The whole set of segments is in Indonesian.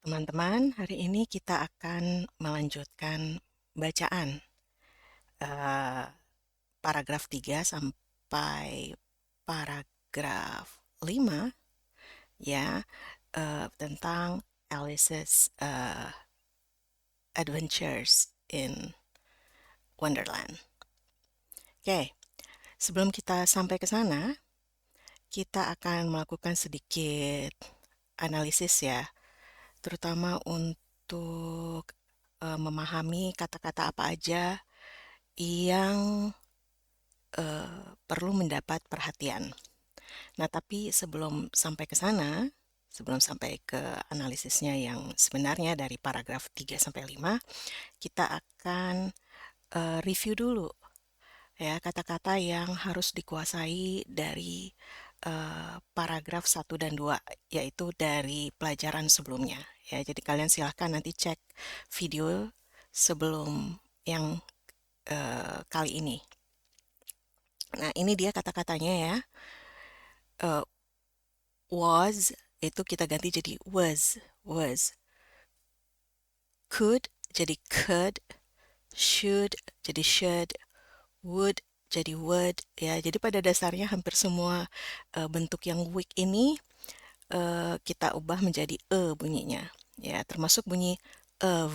Teman-teman, hari ini kita akan melanjutkan bacaan eh, paragraf 3 sampai paragraf 5 ya, tentang Alice's Adventures in Wonderland. Oke, sebelum kita sampai ke sana, kita akan melakukan sedikit analisis ya, terutama untuk memahami kata-kata apa aja yang perlu mendapat perhatian. Nah, tapi sebelum sampai ke sana, sebelum sampai ke analisisnya yang sebenarnya dari paragraf 3 sampai 5, kita akan review dulu ya kata-kata yang harus dikuasai dari paragraf 1 dan 2, yaitu dari pelajaran sebelumnya. Ya, jadi kalian silahkan nanti cek video sebelum yang kali ini. Nah, ini dia kata-katanya ya. Was itu kita ganti jadi was. Could jadi could, should jadi should, would jadi would ya. Jadi pada dasarnya hampir semua bentuk yang weak ini kita ubah menjadi bunyinya ya, termasuk bunyi of.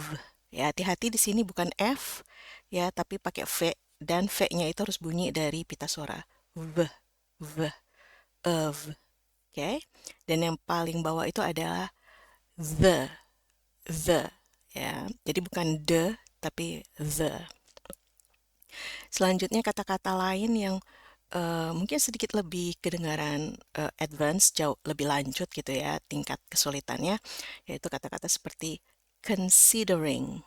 Ya, hati-hati di sini bukan F ya, tapi pakai V, dan V-nya itu harus bunyi dari pita suara. V, of. Oke. Dan yang paling bawah itu adalah the, ya. Jadi bukan the, tapi the. Selanjutnya kata-kata lain yang mungkin sedikit lebih kedengaran advance, jauh lebih lanjut gitu ya, tingkat kesulitannya, yaitu kata-kata seperti considering,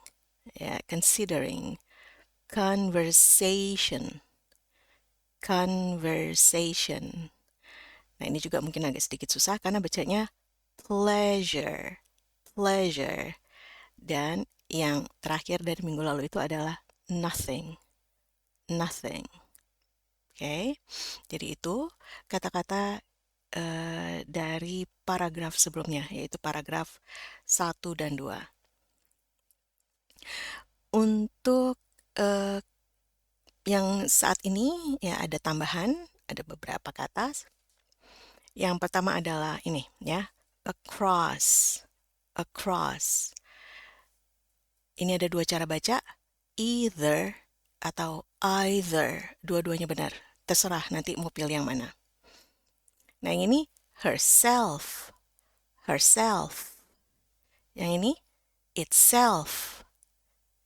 ya, considering, conversation, conversation. Nah, ini juga mungkin agak sedikit susah karena bacanya pleasure, pleasure. Dan yang terakhir dari minggu lalu itu adalah nothing, nothing. Oke, jadi itu kata-kata dari paragraf sebelumnya, yaitu paragraf 1 dan 2. Untuk yang saat ini ya ada tambahan, ada beberapa kata. Yang pertama adalah ini ya, across, across. Ini ada dua cara baca, either atau either, dua-duanya benar. Terserah nanti mau pilih yang mana. Nah, yang ini herself, herself. Yang ini itself,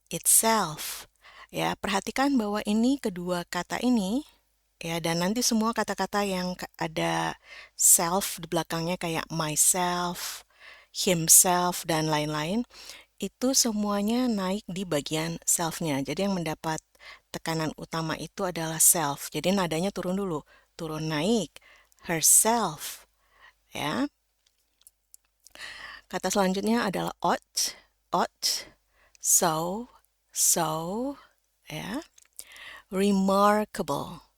itself. Ya, perhatikan bahwa ini kedua kata ini ya, dan nanti semua kata-kata yang ada self di belakangnya kayak myself, himself, dan lain-lain, itu semuanya naik di bagian self-nya. Jadi yang mendapat tekanan utama itu adalah self. Jadi nadanya turun dulu, turun naik, herself. Ya. Kata selanjutnya adalah ought, ought, so, ya. Remarkable,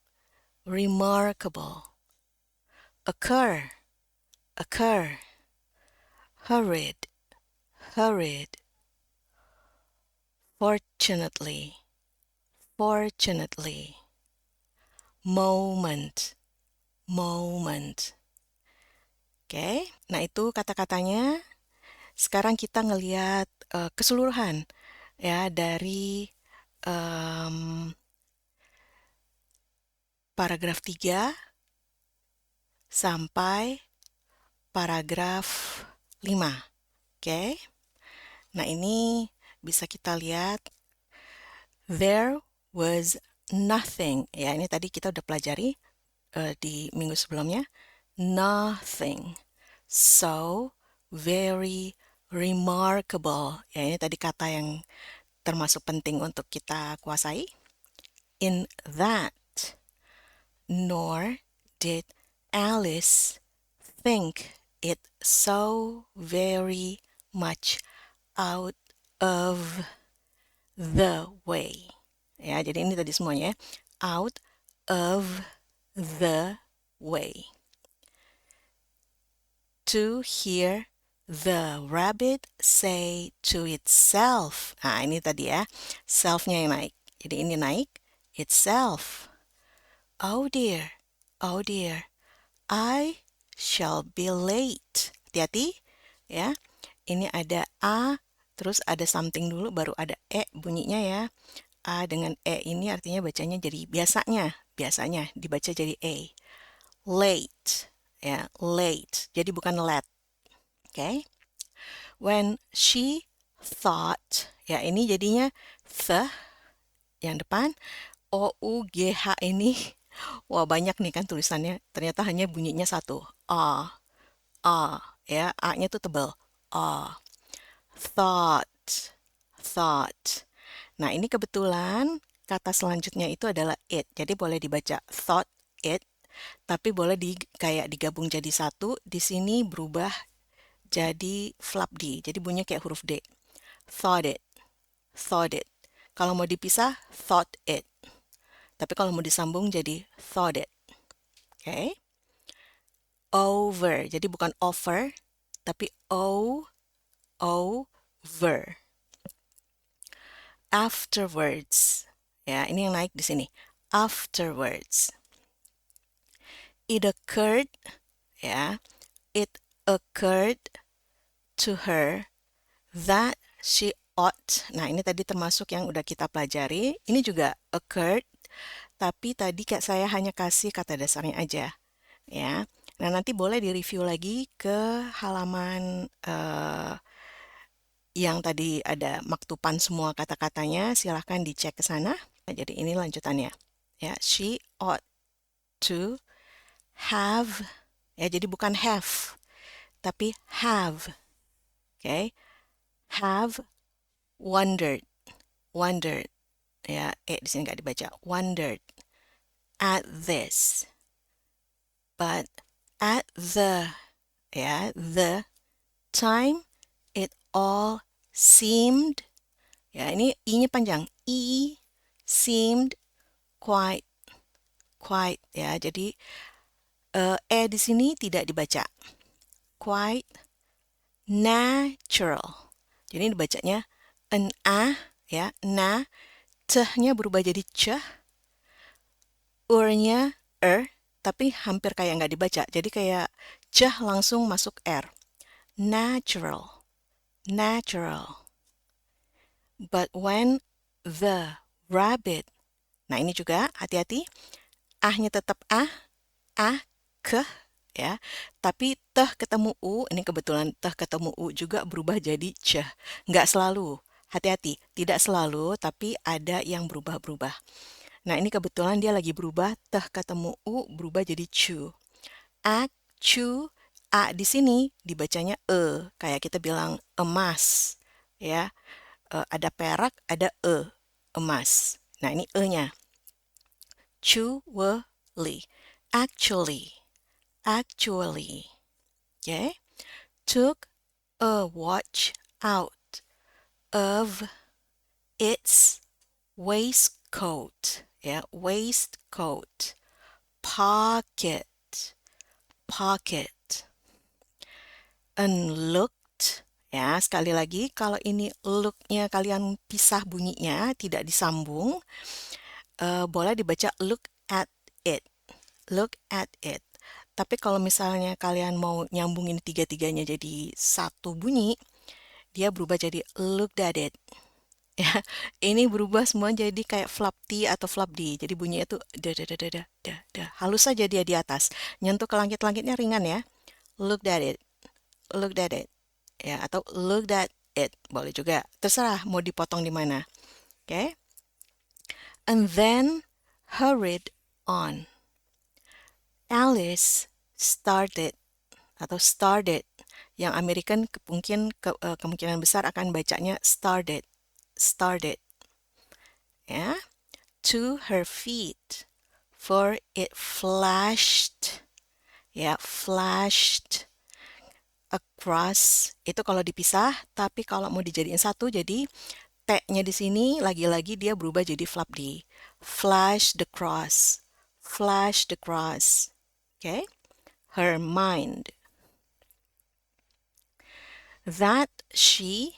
remarkable. Occur, occur. Hurried, hurried. Fortunately, fortunately. Moment, moment. Oke, nah itu kata-katanya. Sekarang kita ngelihat keseluruhan ya dari paragraf 3 sampai paragraf 5. Oke. Nah, ini bisa kita lihat there was nothing. Ya, ini tadi kita udah pelajari di minggu sebelumnya. Nothing. So very remarkable. Ya, ini tadi kata yang termasuk penting untuk kita kuasai. In that, nor did Alice think it so very much out of the way. Ya, jadi ini tadi semuanya. Out of the way. To hear the rabbit say to itself. Nah, ini tadi ya, self-nya yang naik. Jadi ini naik, itself. Oh dear, oh dear, I shall be late. Hati-hati, ya. Ini ada A, terus ada something dulu, baru ada E bunyinya ya. A dengan E ini artinya bacanya jadi biasanya dibaca jadi A. Late, ya, late. Jadi bukan let. Oke. When she thought, ya ini jadinya the yang depan, O-U-G-H ini, wah banyak nih kan tulisannya, ternyata hanya bunyinya satu, A, ya, A-nya tuh tebal, A, thought, thought. Nah ini kebetulan kata selanjutnya itu adalah it, jadi boleh dibaca thought it, tapi boleh kayak digabung jadi satu, di sini berubah jadi flap D, jadi bunyinya kayak huruf D. Thought it, thought it. Kalau mau dipisah, thought it. Tapi kalau mau disambung jadi thought it. Oke. Over, jadi bukan over, tapi over. Afterwards. Ya, ini yang naik di sini. Afterwards. It occurred, ya. It occurred to her that she ought. Nah, ini tadi termasuk yang udah kita pelajari. Ini juga occurred, tapi tadi kayak saya hanya kasih kata dasarnya aja, ya. Nah, nanti boleh direview lagi ke halaman yang tadi ada maktupan semua kata-katanya. Silahkan dicek ke sana. Nah, jadi ini lanjutannya. Ya, she ought to have. Ya, jadi bukan have, tapi have. Oke. Have wondered. Wondered. Ya, di sini nggak dibaca. Wondered at this. But at the, ya, the time it all seemed, ya ini i-nya panjang, seemed quite, ya. Jadi di sini tidak dibaca, quite natural. Jadi dibacanya an a, ya, na, nya berubah jadi c, nya tapi hampir kayak nggak dibaca. Jadi kayak c langsung masuk r. Natural, natural. But when the rabbit, nah ini juga hati-hati, ah-nya tetap ke, ya. Tapi teh ketemu u, ini kebetulan teh ketemu u juga berubah jadi c. Nggak selalu, hati-hati, tidak selalu, tapi ada yang berubah-berubah. Nah ini kebetulan dia lagi berubah, teh ketemu u berubah jadi cu. Cu, a di sini dibacanya kayak kita bilang emas, ya. Ada perak, ada emas. Nah, ini e-nya. Actually. Actually. Okay? Took a watch out of its waistcoat. Ya, waistcoat. Pocket. And looked. Ya, sekali lagi, kalau ini look-nya kalian pisah bunyinya, tidak disambung, boleh dibaca look at it. Look at it. Tapi kalau misalnya kalian mau nyambungin tiga-tiganya jadi satu bunyi, dia berubah jadi looked at it. Ya, ini berubah semua jadi kayak flap T atau flap D. Jadi bunyinya tuh halus saja dia di atas. Nyentuh ke langit-langitnya ringan ya. Looked at it. Looked at it. Ya, atau looked at it. Boleh juga. Terserah mau dipotong di mana. Oke. And then hurried on. Alice started atau started. Yang American mungkin kemungkinan besar akan bacanya started. Ya. To her feet. For it flashed. Ya, flashed across. Itu kalau dipisah, tapi kalau mau dijadiin satu jadi T-nya di sini lagi-lagi dia berubah jadi flap D. Flash the cross. Flash the cross. Okay? Her mind. that she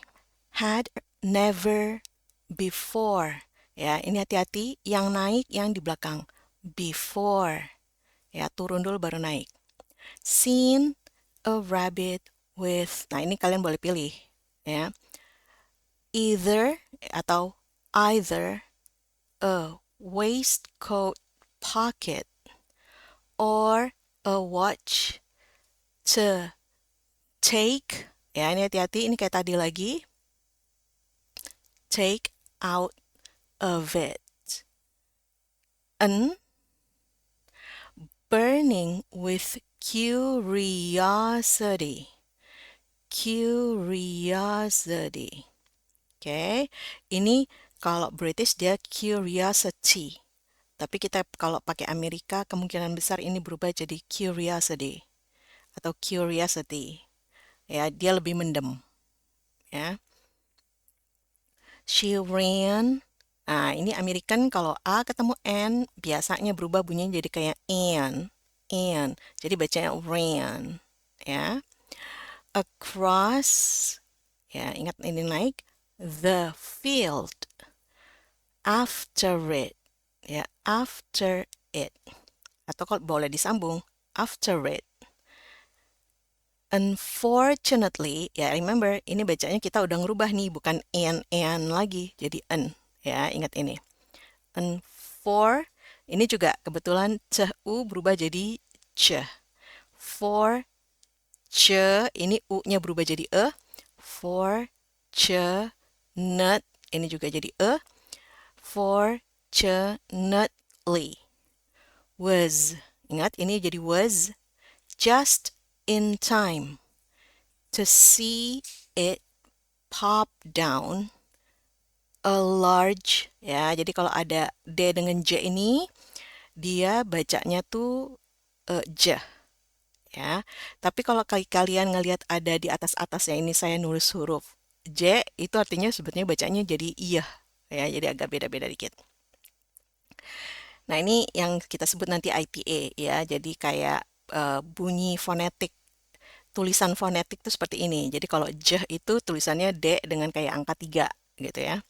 had never before. Ya, ini hati-hati yang naik yang di belakang. Before. Ya, turun dulu baru naik. Seen a rabbit with. Nah, ini kalian boleh pilih, ya. Either atau either a waistcoat pocket or a watch to take. Ya, ini hati-hati, ini kayak tadi lagi. Take out of it. An burning with curiosity. Curiosity. Oke, ini kalau British dia curiosity. Tapi kita kalau pakai Amerika kemungkinan besar ini berubah jadi curiosity atau curiosity. Ya, dia lebih mendem. Ya. She ran. Nah, ini American kalau A ketemu N biasanya berubah bunyinya jadi kayak N. N. Jadi bacanya ran. Ya. Across. Ya, ingat ini naik. The field. After it. Ya, after it. Atau kalau boleh disambung, after it. Unfortunately, ya remember, ini bacanya kita udah ngerubah nih, bukan and lagi, jadi an. Ya, ingat ini. Ini juga kebetulan u berubah jadi c. For, c, ini u-nya berubah jadi e. Fortunate, ini juga jadi e. Fortunately. Was, ingat ini jadi was. Just in time to see it pop down a large, ya. Jadi kalau ada D dengan J ini, dia bacanya tuh J, ya. Tapi kalau kalian ngelihat ada di atas-atasnya ini saya nulis huruf J, itu artinya sebetulnya bacanya jadi iya, ya. Jadi agak beda-beda dikit. Nah, ini yang kita sebut nanti IPA, ya. Jadi kayak bunyi fonetik. Tulisan fonetik itu seperti ini. Jadi kalau j itu tulisannya D dengan kayak angka 3 gitu ya.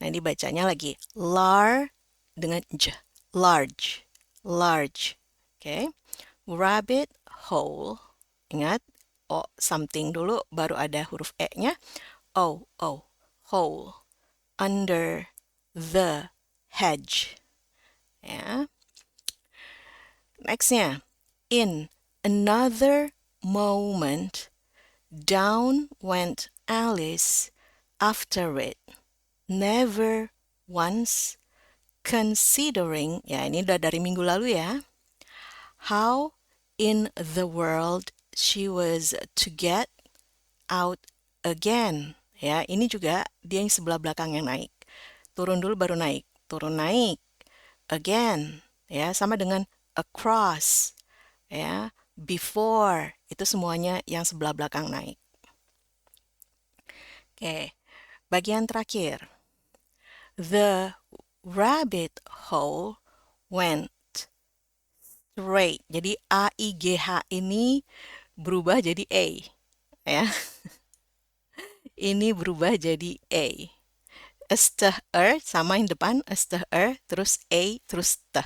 Nah, ini bacanya lagi lar dengan j. Large. Large. Oke. Rabbit hole. Ingat, O something dulu baru ada huruf E-nya. O, hole. Under the hedge. Ya. Nextnya, in another moment, down went Alice after it, never once considering, ya ini udah dari minggu lalu ya, how in the world she was to get out again. Ya, ini juga dia yang sebelah belakang yang naik. Turun dulu baru naik. Turun naik. Again. Ya, sama dengan across. Ya, before. Itu semuanya yang sebelah belakang naik. Oke, bagian terakhir. The rabbit hole went straight. Jadi A-I-G-H ini berubah jadi A. Ya. Ini berubah jadi A. Str sama yang depan, str terus A terus t.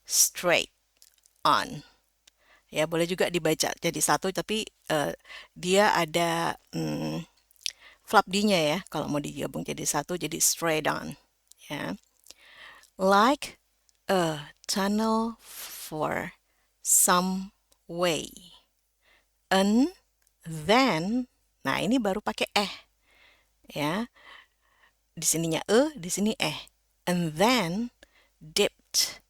Straight on. Ya, boleh juga dibaca jadi satu tapi dia ada flap D-nya ya. Kalau mau digabung jadi satu jadi straight on. Ya. Like a tunnel for some way. And then, nah ini baru pakai ya. Di sininya di sini And then dipped.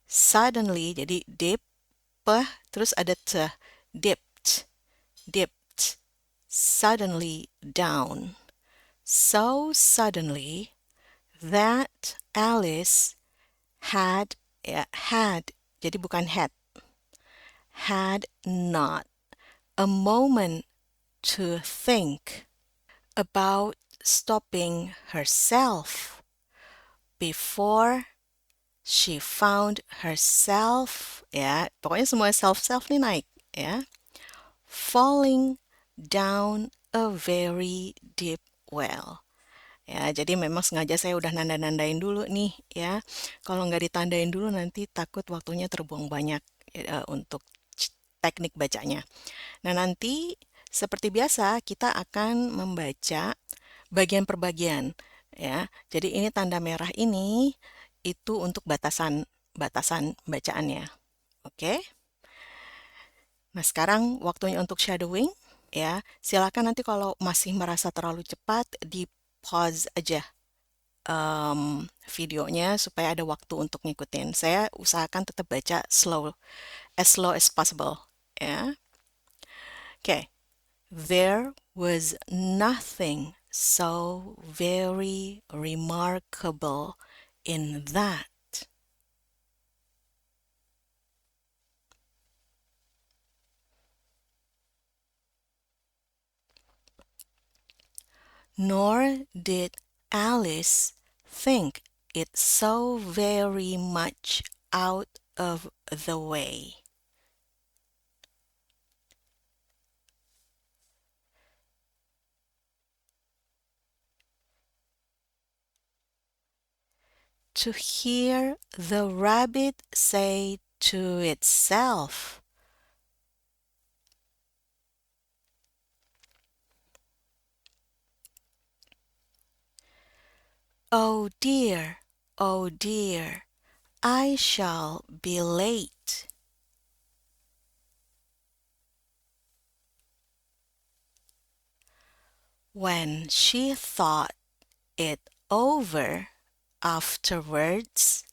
Suddenly, jadi dip, terus ada t. Dipped. Dipped. Suddenly down. So suddenly that Alice had, jadi bukan had not a moment to think about stopping herself before she found herself, ya, pokoknya semua self nih naik, ya, falling down a very deep well. Ya, jadi memang sengaja saya udah nanda-nandain dulu nih ya. Kalau nggak ditandain dulu nanti takut waktunya terbuang banyak untuk teknik bacanya. Nah, nanti seperti biasa kita akan membaca bagian per bagian ya. Jadi ini tanda merah ini itu untuk batasan batasan bacaannya. Oke. Nah, sekarang waktunya untuk shadowing ya. Silakan nanti kalau masih merasa terlalu cepat di pause aja videonya supaya ada waktu untuk ngikutin. Saya usahakan tetap baca slow as possible ya. Oke. There was nothing so very remarkable in that. Nor did Alice think it so very much out of the way. To hear the rabbit say to itself, oh dear, I shall be late." When she thought it over afterwards,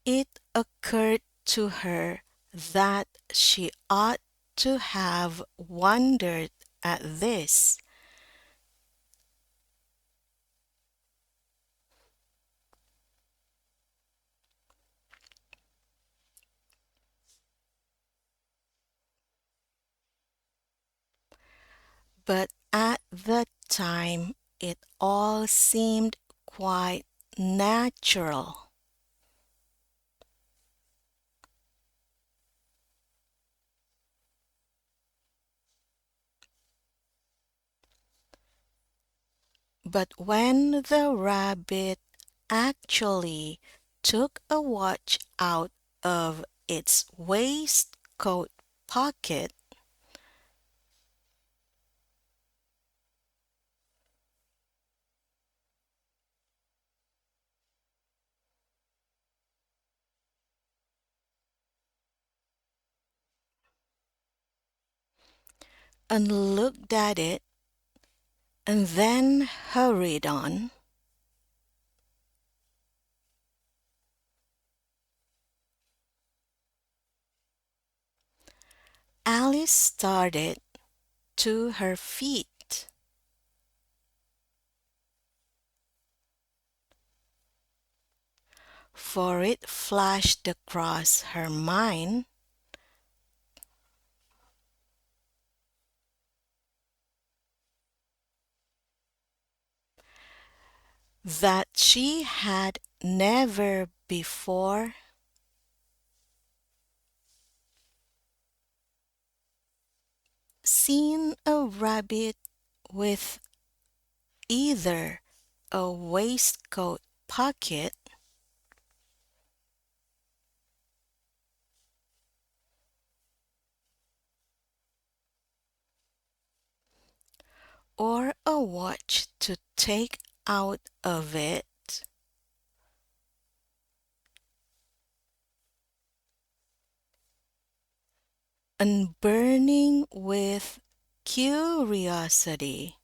it occurred to her that she ought to have wondered at this. But at the time it all seemed quite natural. But when the rabbit actually took a watch out of its waistcoat pocket, and looked at it, and then hurried on, Alice started to her feet. For it flashed across her mind that she had never before seen a rabbit with either a waistcoat pocket or a watch to take out of it. And burning with curiosity,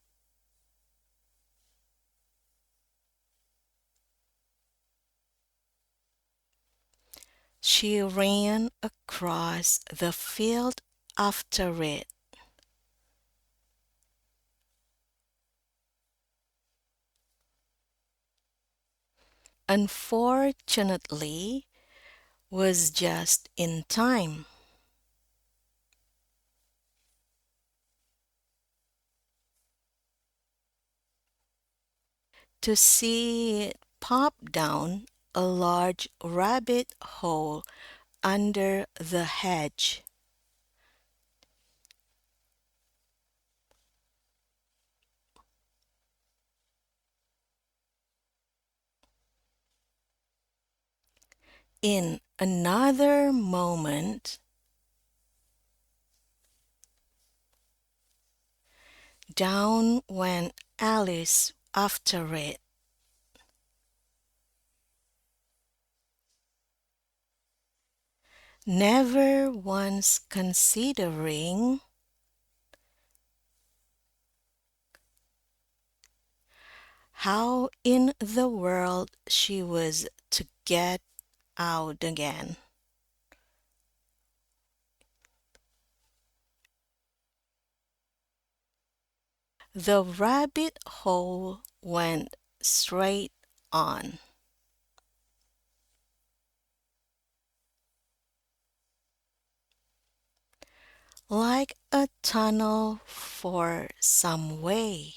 she ran across the field after it. Unfortunately, was just in time to see it pop down a large rabbit hole under the hedge. In another moment, down went Alice after it. Never once considering how in the world she was to get out again. The rabbit hole went straight on. Like a tunnel for some way.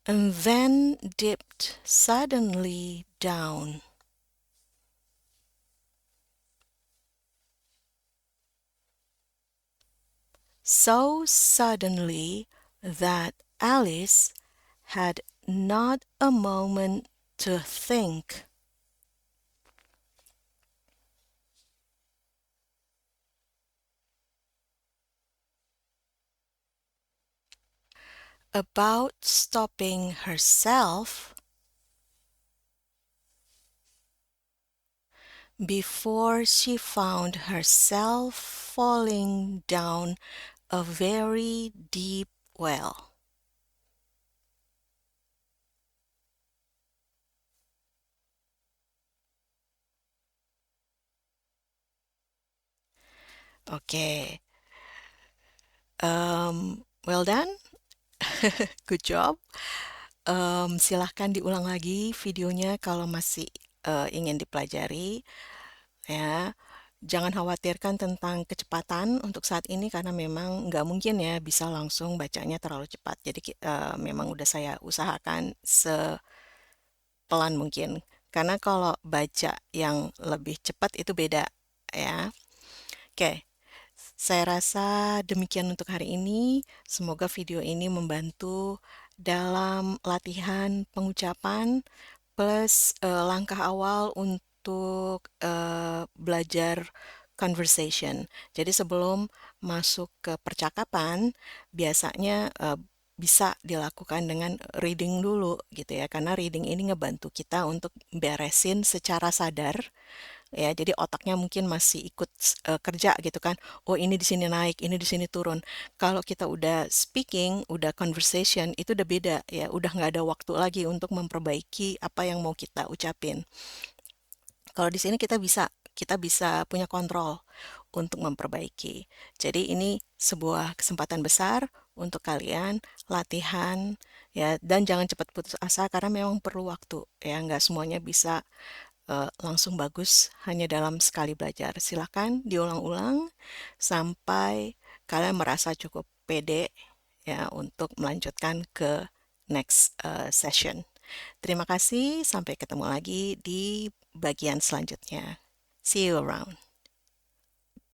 And then dipped suddenly down. So suddenly that Alice had not a moment to think. About stopping herself before she found herself falling down a very deep well. Okay, well done, good job. Silahkan diulang lagi videonya kalau masih ingin dipelajari, ya. Jangan khawatirkan tentang kecepatan untuk saat ini karena memang nggak mungkin ya bisa langsung bacanya terlalu cepat. Jadi memang udah saya usahakan sepelan mungkin. Karena kalau baca yang lebih cepat itu beda ya. Oke, saya rasa demikian untuk hari ini. Semoga video ini membantu dalam latihan pengucapan plus langkah awal untuk belajar conversation. Jadi sebelum masuk ke percakapan, biasanya bisa dilakukan dengan reading dulu gitu ya, karena reading ini ngebantu kita untuk beresin secara sadar ya. Jadi otaknya mungkin masih ikut kerja gitu kan. Oh, ini di sini naik, ini di sini turun. Kalau kita udah speaking, udah conversation, itu udah beda ya. Udah nggak ada waktu lagi untuk memperbaiki apa yang mau kita ucapin. Kalau di sini kita bisa punya kontrol untuk memperbaiki. Jadi ini sebuah kesempatan besar untuk kalian latihan ya, dan jangan cepat putus asa karena memang perlu waktu ya, nggak semuanya bisa langsung bagus hanya dalam sekali belajar. Silakan diulang-ulang sampai kalian merasa cukup pede ya untuk melanjutkan ke next session. Terima kasih, sampai ketemu lagi di bagian selanjutnya. See you around.